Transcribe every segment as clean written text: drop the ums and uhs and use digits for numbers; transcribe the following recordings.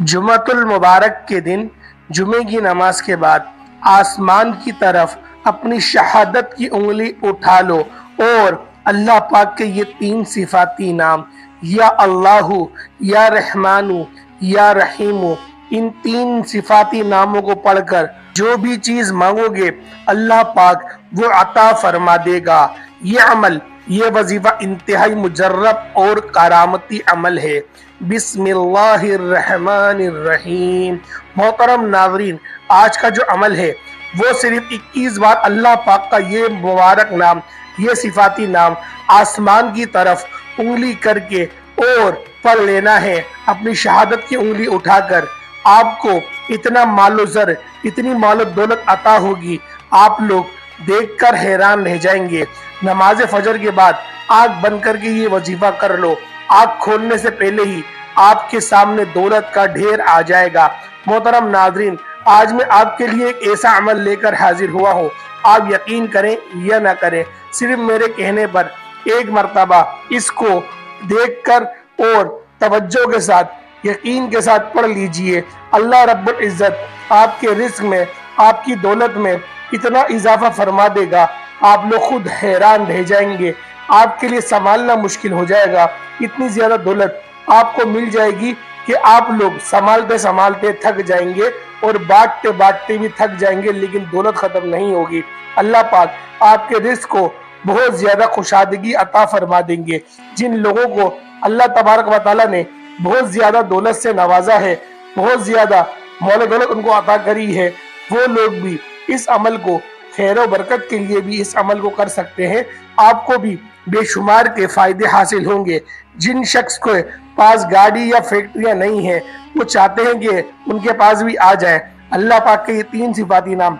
जुमातुल मुबारक के दिन जुमे की नमाज के बाद आसमान की तरफ अपनी शहादत की उंगली उठा लो और अल्लाह पाक के ये तीन सिफाती नाम या अल्लाहु, या रहमानु, या रहीमु, इन तीन सिफाती नामों को पढ़कर जो भी चीज मांगोगे अल्लाह पाक वो अता फरमा देगा। ये अमल, ये वजीफा इंतहाई मुजर्रब और करामती अमल है। बिस्मिल्लाहिर्रहमानिर्रहीम। मोहतरम नाज़रीन, आज का जो अमल है वो सिर्फ 21 बार अल्लाह पाक का ये मुबारक नाम, ये सिफाती नाम आसमान की तरफ उंगली करके और पढ़ लेना है। अपनी शहादत की उंगली उठाकर आपको इतना मालो ज़र, इतनी मालो दौलत अता होगी, आप लोग देखकर हैरान रह जाएंगे। नमाज फजर के बाद आंख बंद करके ये वजीफा कर लो, आंख खोलने से पहले ही आपके सामने दौलत का ढेर आ जाएगा। मोहतरम नाज़रीन, आज मैं आपके लिए एक ऐसा अमल लेकर हाजिर हुआ हूँ, आप यकीन करें या ना करें, सिर्फ मेरे कहने पर एक मर्तबा इसको देखकर और तवज्जो के साथ, यकीन के साथ पढ़ लीजिए। अल्लाह रब्बुल इज़्ज़त आपके रिज़्क़ में, आपकी दौलत में इतना इजाफा फरमा देगा, आप लोग खुद हैरान रह जाएंगे। आपके लिए संभालना मुश्किल हो जाएगा, इतनी ज्यादा दौलत आपको मिल जाएगी कि आप लोग संभालते संभालते थक जाएंगे और बांटते बांटते भी थक जाएंगे, लेकिन दौलत खत्म नहीं होगी। अल्लाह पाक आपके रिज़्क़ को बहुत ज्यादा खुशादगी अता फरमा देंगे। जिन लोगों को अल्लाह तबारक व तआला ने बहुत ज्यादा दौलत से नवाजा है, बहुत ज्यादा मौल दौलत उनको अता करी है, वो लोग भी इस अमल को खैर व बरकत के लिए भी इस अमल को कर सकते हैं। आपको भी बेशुमार के फायदे हासिल होंगे। जिन शख्स के पास गाड़ी या फैक्ट्रियां नहीं है, वो चाहते हैं कि उनके पास भी आ जाए। अल्लाह पाक के ये तीन सिफाती नाम,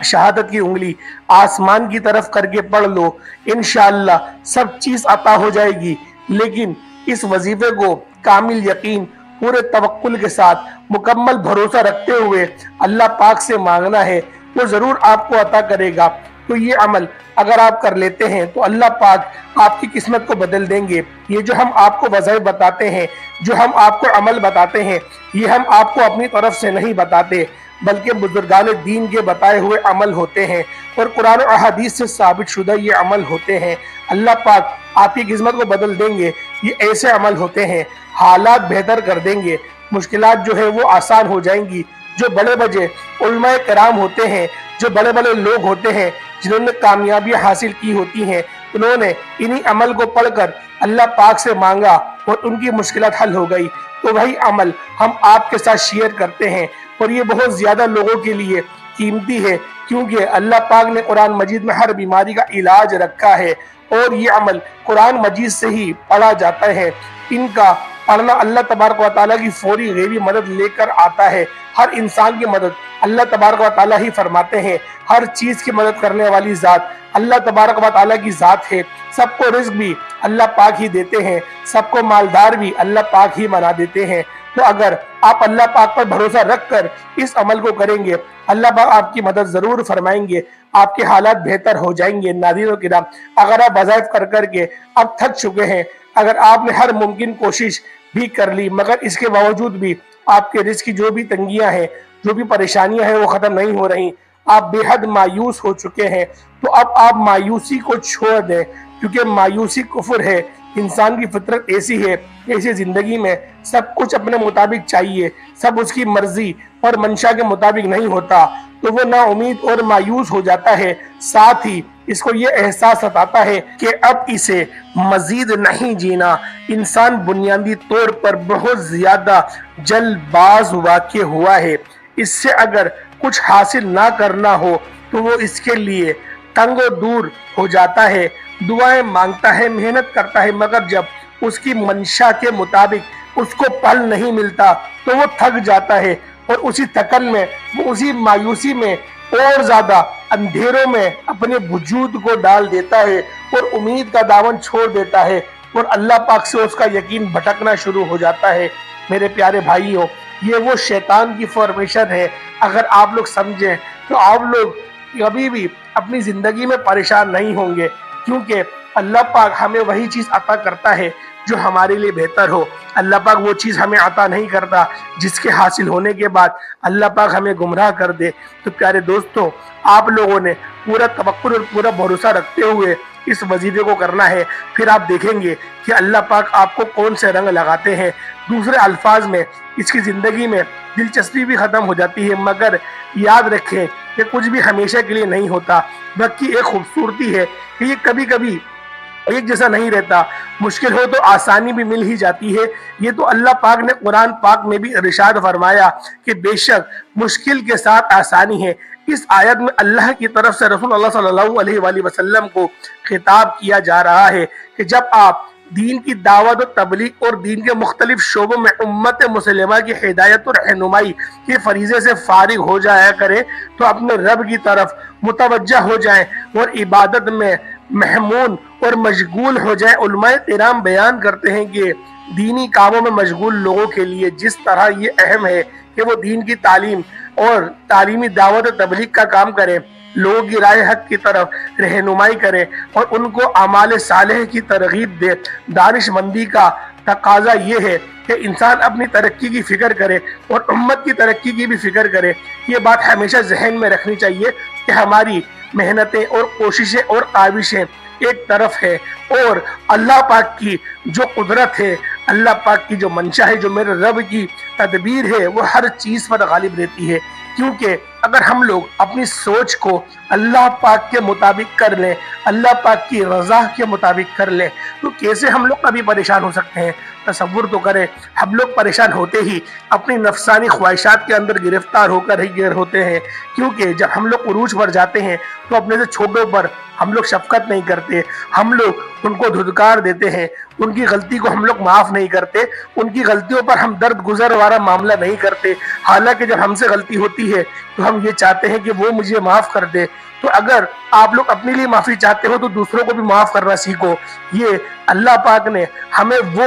शहादत की उंगली आसमान की तरफ करके पढ़ लो, इंशाअल्लाह सब चीज अता हो जाएगी। लेकिन इस वजीफे को कामिल यकीन, पूरे तवक्कुल के साथ, मुकम्मल भरोसा रखते हुए अल्लाह पाक से मांगना है, वो जरूर आपको अता करेगा। तो ये अमल अगर आप कर लेते हैं तो अल्लाह पाक आपकी किस्मत को बदल देंगे। ये जो हम आपको वज़ाइफ बताते हैं, जो हम आपको अमल बताते हैं, ये हम आपको अपनी तरफ से नहीं बताते, बल्कि बुजुर्गान दीन के बताए हुए अमल होते हैं और कुरान और हदीस से साबित शुदा ये अमल होते हैं। अल्लाह पाक आपकी किस्मत को बदल देंगे। ये ऐसे अमल होते हैं, हालात बेहतर कर देंगे, मुश्किलात जो है वो आसान हो जाएंगी। जो बड़े बड़े उलमाए कराम होते हैं, जो बड़े बड़े लोग होते हैं, जिन्होंने कामयाबी हासिल की होती हैं, उन्होंने इन्हीं अमल को पढ़कर अल्लाह पाक से मांगा और उनकी मुश्किलात हल हो गई। तो वही अमल हम आपके साथ शेयर करते हैं और ये बहुत ज्यादा लोगों के लिए कीमती है, क्योंकि अल्लाह पाक ने कुरान मजीद में हर बीमारी का इलाज रखा है और ये अमल कुरान मजीद से ही पढ़ा जाता है। इनका पढ़ना अल्लाह तबारक व तआला की फौरी गैबी मदद लेकर आता है। हर इंसान की मदद अल्लाह तबारक व तआला ही फरमाते हैं। हर चीज की मदद करने वाली जात अल्लाह तबारक व तआला की जात है। सबको रिज़्क़ भी अल्लाह पाक ही देते हैं, सबको मालदार भी अल्लाह पाक ही बना देते हैं। तो अगर आप अल्लाह पाक पर भरोसा रखकर इस अमल को करेंगे, अल्लाह पाक आपकी मदद जरूर फरमाएंगे, आपके हालात बेहतर हो जाएंगे। नाज़रीन किराम, अगर आप वज़ाइफ कर करके अब थक चुके हैं, अगर आपने हर मुमकिन कोशिश भी कर ली, मगर इसके बावजूद भी आपके रिज़्क़ की जो भी तंगियां हैं, जो भी परेशानियां हैं, वो खत्म नहीं हो रही, आप बेहद मायूस हो चुके हैं, तो अब आप मायूसी को छोड़ दें, क्योंकि मायूसी कुफ्र है। इंसान की फितरत ऐसी है, ऐसी जिंदगी में सब कुछ अपने मुताबिक चाहिए, सब उसकी मर्जी और मंशा के मुताबिक नहीं होता, तो वो नाउमीद और मायूस हो जाता है। साथ ही इसको ये एहसास सताता है कि अब इसे मजीद नहीं जीना। इंसान बुनियादी तौर पर बहुत ज्यादा जल्दबाज वाक़या हुआ है। इससे अगर कुछ हासिल ना करना हो तो वो इसके लिए तंग दूर हो जाता है, दुआएं मांगता है, मेहनत करता है, मगर जब उसकी मंशा के मुताबिक उसको फल नहीं मिलता तो वो थक जाता है और उसी थकन में, वो उसी मायूसी में और ज्यादा अंधेरों में अपने वजूद को डाल देता है और उम्मीद का दामन छोड़ देता है और अल्लाह पाक से उसका यकीन भटकना शुरू हो जाता है। मेरे प्यारे भाइयों, ये वो शैतान की फॉर्मेशन है। अगर आप लोग समझें तो आप लोग कभी भी अपनी जिंदगी में परेशान नहीं होंगे, क्योंकि अल्लाह पाक हमें वही चीज अता करता है جو ہمارے لیے بہتر ہو۔ اللہ پاک وہ چیز ہمیں عطا نہیں کرتا جس کے حاصل ہونے کے بعد اللہ پاک ہمیں گمراہ کر دے۔ تو پیارے دوستوں، آپ لوگوں نے پورا توکل اور پورا بھروسہ رکھتے ہوئے اس وظیفے کو کرنا ہے، پھر آپ دیکھیں گے کہ اللہ پاک آپ کو کون سے رنگ لگاتے ہیں۔ دوسرے الفاظ میں اس کی زندگی میں دلچسپی بھی ختم ہو جاتی ہے، مگر یاد رکھیں کہ کچھ بھی ہمیشہ کے لیے نہیں ہوتا، بلکہ ایک خوبصورتی ہے کہ یہ کبھی کبھی ایک جیسا نہیں رہتا، مشکل ہو تو آسانی بھی مل ہی جاتی ہے۔ یہ تو اللہ پاک نے قرآن پاک میں بھی ارشاد فرمایا کہ بے شک مشکل کے ساتھ آسانی ہے۔ اس آیت میں اللہ کی طرف سے رسول اللہ صلی اللہ علیہ وآلہ وسلم کو خطاب کیا جا رہا ہے کہ جب آپ دین کی دعوت و تبلیغ اور دین کے مختلف شعبوں میں امت مسلمہ کی ہدایت اور رہنمائی کے فریضے سے فارغ ہو جایا کریں تو اپنے رب کی طرف متوجہ ہو جائیں اور عبادت میں محمون اور مشغول ہو جائیں۔ علماء کرام بیان کرتے ہیں کہ دینی کاموں میں مشغول لوگوں کے لیے جس طرح یہ اہم ہے کہ وہ دین کی تعلیم اور تعلیمی دعوت و تبلیغ کا کام کریں، لوگوں کی رائے حق کی طرف رہنمائی کریں اور ان کو اعمال صالح کی ترغیب دے، دانش مندی کا تقاضا یہ ہے کہ انسان اپنی ترقی کی فکر کرے اور امت کی ترقی کی بھی فکر کرے۔ یہ بات ہمیشہ ذہن میں رکھنی چاہیے کہ ہماری محنتیں اور کوششیں اور کاوشیں ایک طرف ہے اور اللہ پاک کی جو قدرت ہے، اللہ پاک کی جو منشا ہے، جو میرے رب کی تدبیر ہے، وہ ہر چیز پر غالب رہتی ہے۔ کیونکہ اگر ہم لوگ اپنی سوچ کو اللہ پاک کے مطابق کر لیں، اللہ پاک کی رضا کے مطابق کر لیں، تو کیسے ہم لوگ کبھی پریشان ہو سکتے ہیں؟ تصور تو کریں، ہم لوگ پریشان ہوتے ہی اپنی نفسانی خواہشات کے اندر گرفتار ہو کر ہی گئے ہوتے ہیں۔ کیونکہ جب ہم لوگ عروج پر جاتے ہیں تو اپنے سے چھوٹوں پر ہم لوگ شفقت نہیں کرتے، ہم لوگ ان کو دھتکار دیتے ہیں، ان کی غلطی کو ہم لوگ معاف نہیں کرتے، ان کی غلطیوں پر ہم درد گزر والا معاملہ نہیں کرتے۔ حالانکہ جب ہم سے غلطی ہوتی ہے تو ہم یہ چاہتے ہیں کہ وہ مجھے معاف کر دے۔ تو اگر آپ لوگ اپنے لیے معافی چاہتے ہو تو دوسروں کو بھی معاف کرنا سیکھو۔ یہ اللہ پاک نے ہمیں وہ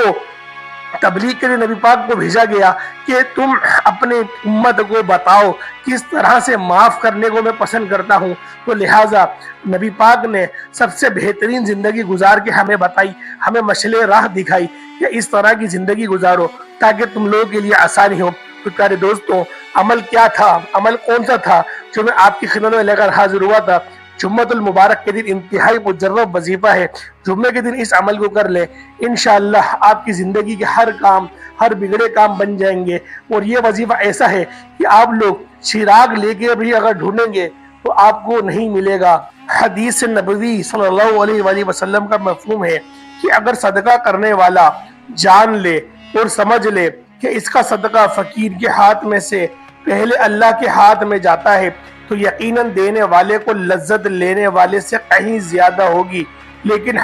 تبلیغ کے لیے نبی پاک کو بھیجا گیا کہ تم اپنے امت کو بتاؤ کس طرح سے معاف کرنے کو میں پسند کرتا ہوں۔ تو لہٰذا نبی پاک نے سب سے بہترین زندگی گزار کے ہمیں بتائی، ہمیں مشعل راہ دکھائی کہ اس طرح کی زندگی گزارو تاکہ تم لوگوں کے لیے آسانی ہو۔ تو پیارے دوستوں، عمل کیا تھا، عمل کون سا تھا جو میں آپ کی خدمت میں لے کر حاضر ہوا تھا؟ جمعۃ المبارک کے دن انتہائی مجرب وظیفہ ہے، جمعے کے دن اس عمل کو کر لیں، انشاءاللہ آپ کی زندگی کے ہر کام، ہر بگڑے کام بن جائیں گے۔ اور یہ وظیفہ ایسا ہے کہ آپ لوگ چراغ لے کے بھی اگر ڈھونڈیں گے تو آپ کو نہیں ملے گا۔ حدیث نبوی صلی اللہ علیہ وآلہ وسلم کا مفہوم ہے کہ اگر صدقہ کرنے والا جان لے اور سمجھ لے کہ اس کا صدقہ فقیر کے ہاتھ میں سے پہلے اللہ کے ہاتھ میں جاتا ہے تو یقیناً دینے والے کو لذت لینے والے سے کہیں زیادہ ہوگی۔ لیکن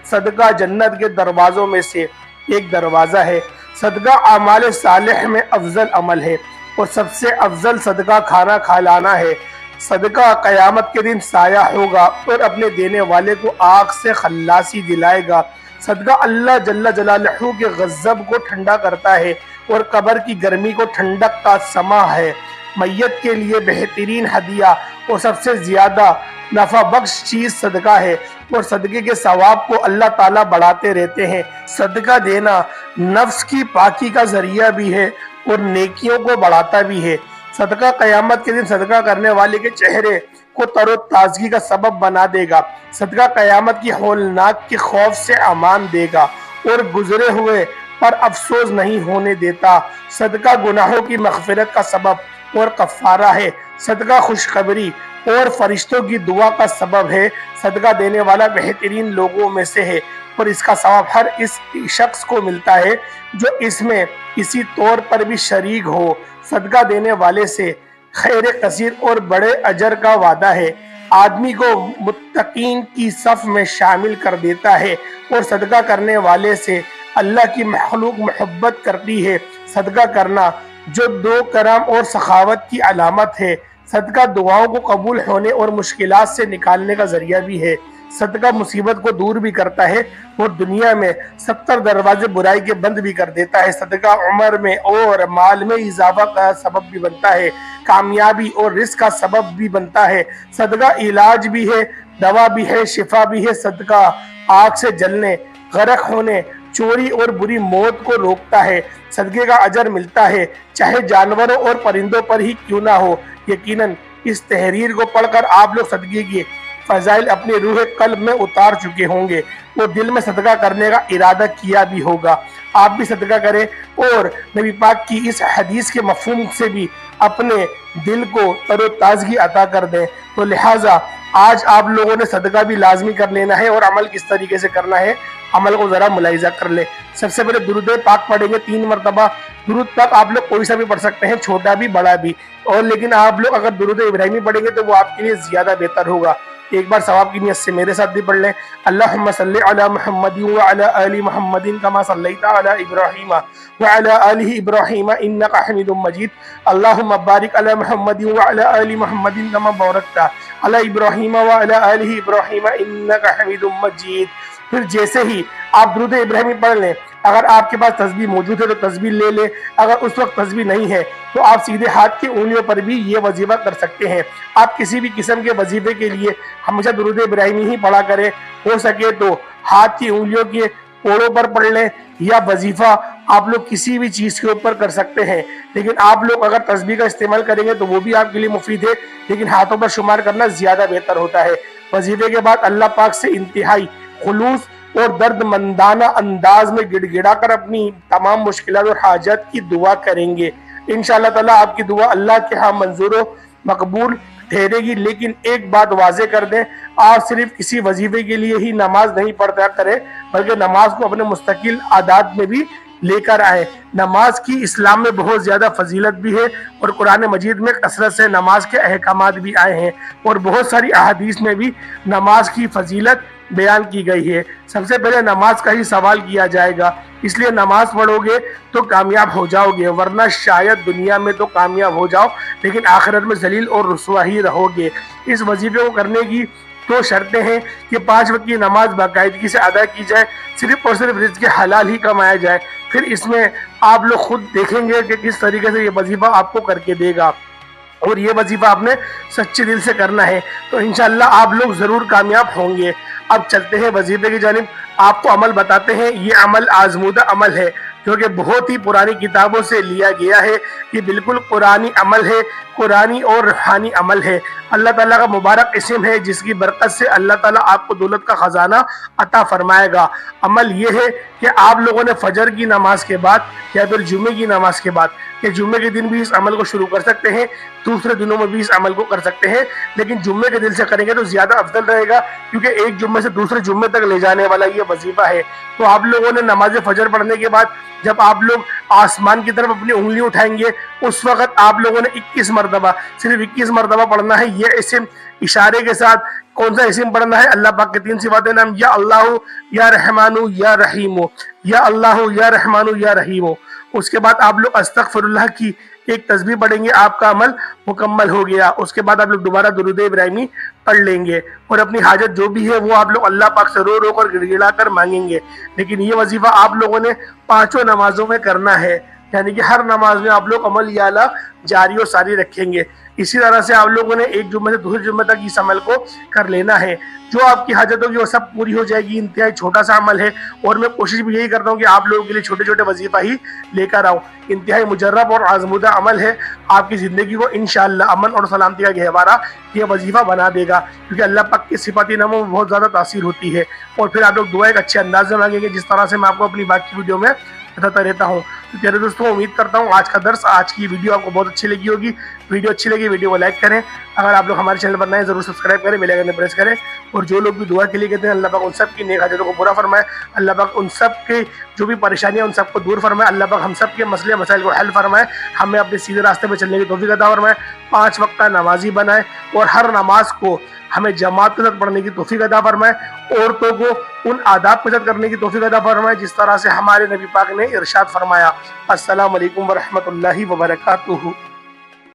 صدقہ جنت کے دروازوں میں سے ایک دروازہ ہے۔ صدقہ اعمال صالح میں افضل عمل ہے اور سب سے افضل صدقہ کھانا کھلانا ہے۔ صدقہ قیامت کے دن سایہ ہوگا اور اپنے دینے والے کو آگ سے خلاصی دلائے گا۔ صدقہ اللہ جل جلالہ کے غضب کو ٹھنڈا کرتا ہے اور قبر کی گرمی کو ٹھنڈک کا سما ہے۔ میت کے لیے بہترین ہدیہ اور سب سے زیادہ نفع بخش چیز صدقہ ہے اور صدقے کے ثواب کو اللہ تعالیٰ بڑھاتے رہتے ہیں۔ صدقہ دینا نفس کی پاکی کا ذریعہ بھی ہے اور نیکیوں کو بڑھاتا بھی ہے۔ صدقہ قیامت کے دن صدقہ کرنے والے کے چہرے کو تر و تازگی کا سبب بنا دے گا۔ صدقہ قیامت کی ہولناک کے خوف سے امان دے گا اور گزرے ہوئے پر افسوس نہیں ہونے دیتا۔ صدقہ گناہوں کی مغفرت کا سبب اور کفارہ ہے۔ صدقہ خوشخبری اور فرشتوں کی دعا کا سبب ہے۔ صدقہ دینے والا بہترین لوگوں میں سے ہے اور اس کا ثواب ہر اس شخص کو ملتا ہے جو اس میں کسی طور پر بھی شریک ہو۔ صدقہ دینے والے سے خیر کثیر اور بڑے اجر کا وعدہ ہے۔ آدمی کو متقین کی صف میں شامل کر دیتا ہے اور صدقہ کرنے والے سے اللہ کی مخلوق محبت کرتی ہے۔ صدقہ کرنا جو دو کرم اور سخاوت کی علامت ہے۔ صدقہ دعاؤں کو قبول ہونے اور مشکلات سے نکالنے کا ذریعہ بھی ہے۔ صدقہ مصیبت کو دور بھی کرتا ہے اور دنیا میں 70 دروازے برائی کے بند بھی کر دیتا ہے۔ صدقہ عمر میں اور مال میں اضافہ کا سبب بھی بنتا ہے، کامیابی اور رزق کا سبب بھی بنتا ہے۔ صدقہ علاج بھی ہے، دوا بھی ہے، شفا بھی ہے۔ صدقہ آگ سے جلنے، غرق ہونے، चोरी और बुरी मौत को रोकता है। सदके का अजर मिलता है, चाहे जानवरों और परिंदों पर ही क्यों ना हो। यकीनन इस तहरीर को पढ़कर आप लोग सदके की फजाइल अपनी रूह कल्ब में उतार चुके होंगे, वो दिल में सदका करने का इरादा किया भी होगा। आप भी सदका करें और नबी पाक की इस हदीस के मफहूम से भी अपने दिल को तरोताज़गी अता कर दें। तो लिहाजा आज आप लोगों ने सदका भी लाजमी कर लेना है और अमल किस तरीके से करना है, अमल को ज़रा मुलाहिजा कर ले। सबसे पहले दुरूद पाक पढ़ेंगे 3 मरतबा। दुरूद पाक आप लोग कोई सा भी पढ़ सकते हैं, छोटा भी बड़ा भी, और लेकिन आप लोग अगर दुरूद इब्राहिमी पढ़ेंगे तो वो आपके लिए ज़्यादा बेहतर होगा। एक बार सवाब की नियत से मेरे साथ भी पढ़ लें। अल्लाहुम्मा सल्लि अला मुहम्मदिन व अला आलि मुहम्मदिन कमा सल्लैता अला इब्राहीम व अला आलि इब्राहीम इन्नका हमीदुम मजीद। अल्लाहुम्मा बारिक अला मुहम्मदिन व अला आलि मुहम्मदिन कमा बारकता अला इब्राहीम व अला आलि इब्राहीम इन्नका हमीदुम मजीद। फिर जैसे ही आप दुरूद इब्राहिमी पढ़ लें, अगर आपके पास तस्बीह मौजूद है तो तस्बीह ले लें, अगर उस वक्त तस्बीह नहीं है तो आप सीधे हाथ की उंगलियों पर भी ये वजीफा कर सकते हैं। आप किसी भी किस्म के वजीफे के लिए हमेशा दुरूद इब्राहिमी ही पढ़ा करें। हो सके तो हाथ की उंगलियों के कोड़ों पर पढ़ लें, या वजीफा आप लोग किसी भी चीज़ के ऊपर कर सकते हैं। लेकिन आप लोग अगर तस्बीह का इस्तेमाल करेंगे तो वो भी आपके लिए मुफीद है, लेकिन हाथों पर शुमार करना ज़्यादा बेहतर होता है। वजीफे के बाद अल्लाह पाक से इंतहाई खुलूस और दर्दमंदाना अंदाज में गिड़गिड़ा कर अपनी तमाम मुश्किलात और हाजत की दुआ करेंगे। इंशाअल्लाह ताला आपकी दुआ अल्लाह के यहाँ मंजूर व मकबूल ठहरेगी। लेकिन एक बात वाजे कर दें, आप सिर्फ किसी वजीफे के लिए ही नमाज नहीं पढ़ता करें, बल्कि नमाज को अपने मुस्तकिल आदात में भी लेकर आए। नमाज की इस्लाम में बहुत ज़्यादा फजीलत भी है और कुरान मजीद में कसरत से नमाज के अहकामात भी आए हैं और बहुत सारी अहादीस में भी नमाज की फजीलत बयान की गई है। सबसे पहले नमाज का ही सवाल किया जाएगा, इसलिए नमाज पढ़ोगे तो कामयाब हो जाओगे, वरना शायद दुनिया में तो कामयाब हो जाओ लेकिन आखिरत में जलील और रुसवा ही रहोगे। इस वजीफे को करने की तो शर्तें हैं कि 5 वक्त की नमाज बाकायदगी से अदा की जाए, सिर्फ और सिर्फ रिज़्क़ के हलाल ही कमाया जाए। फिर इसमें आप लोग खुद देखेंगे कि किस तरीके से ये वजीफा आपको करके देगा, और ये वजीफा आपने सच्चे दिल से करना है, तो इंशाअल्लाह आप लोग ज़रूर कामयाब होंगे। अब चलते हैं वजीफे की जानिब, आपको अमल बताते हैं। ये अमल आजमूदा अमल है क्योंकि बहुत ही पुरानी किताबों से लिया गया है। ये बिल्कुल कुरानी अमल है, कुरानी और रूहानी अमल है। अल्लाह ताला का मुबारक इस्म है जिसकी बरकत से अल्लाह ताला आपको दौलत का ख़जाना अता फरमाएगा। अमल ये है कि आप लोगों ने फजर की नमाज के बाद या फिर जुमे की नमाज के बाद, कि जुम्मे के दिन भी इस अमल को शुरू कर सकते हैं, दूसरे दिनों में भी इस अमल को कर सकते हैं, लेकिन जुम्मे के दिन से करेंगे तो ज़्यादा अफजल रहेगा क्योंकि एक जुम्मे से दूसरे जुम्मे तक ले जाने वाला ये वजीफा है। तो आप लोगों ने नमाज फजर पढ़ने के बाद जब आप लोग आसमान की तरफ अपनी उंगली उठाएंगे, उस वक्त आप लोगों ने 21 मरतबा, सिर्फ 21 मरतबा पढ़ना है। ये इस्म इशारे के साथ कौन सा इस्म पढ़ना है? अल्लाह पाक के 3 सिफात नाम, या अल्लाह या रहमानु या रहीमो, या अल्लाह या रहमानु या रहीमो। उसके बाद आप लोग अस्तगफिरुल्लाह की एक तस्बीह पढ़ेंगे, आपका अमल मुकम्मल हो गया। उसके बाद आप लोग दोबारा दुरूद इब्राहिमी पढ़ लेंगे और अपनी हाजत जो भी है वो आप लोग अल्लाह पाक से रो रो कर गिड़गिड़ा कर मांगेंगे। लेकिन ये वजीफा आप लोगों ने 5 नमाजों में करना है, यानी कि हर नमाज में आप लोग अमल या अला जारी और सारी रखेंगे। इसी तरह से आप लोगों ने एक जुम्मे से दूसरे जुम्मे तक इस अमल को कर लेना है। जो आपकी हाजत होगी वो सब पूरी हो जाएगी। इंतहाई छोटा सा अमल है और मैं कोशिश भी यही करता हूँ कि आप लोगों के लिए छोटे छोटे वजीफा ही लेकर आऊँ। इंतहाई मुजर्रब और आजमूदा अमल है, आपकी ज़िंदगी को इंशाअल्लाह अमन और सलामती का गहवारा ये वजीफा बना देगा, क्योंकि अल्लाह पाक की सिफाती नामों में बहुत ज़्यादा तासीर होती है। और फिर आप लोग दुआ एक अच्छे अंदाज में मांगेंगे, जिस तरह से मैं आपको अपनी बाकी वीडियो में बताता रहता हूँ। तो प्यारे दोस्तों, उम्मीद करता हूँ आज का दर्स, आज की वीडियो आपको बहुत अच्छी लगी होगी। वीडियो अच्छी लगी वीडियो को लाइक करें, अगर आप लोग हमारे चैनल पर नए ज़रूर सब्सक्राइब करें, बेल आइकन प्रेस करें। और जो लोग भी दुआ के लिए कहते हैं, अल्लाह पाक उन सब की नेक हाजतों को पूरा फरमाए, अल्लाह पाक उन सब के जो भी परेशानियाँ उन सबको दूर फरमाए, अल्लाह पाक हम सब के मसले मसाइल को हल फरमाए, हमें अपने सीधे रास्ते पर चलने की तौफीक अता फरमाए, 5 वक्त का नमाजी बनाए और हर नमाज को हमें जमात के साथ पढ़ने की तौफीक अता फरमाए, औरतों को उन आदाब के साथ करने की तौफीक अता फरमाए जिस तरह से हमारे नबी पाक ने इरशाद फरमाया। अस्सलामु अलैकुम व रहमतुल्लाहि व बरकातुहू।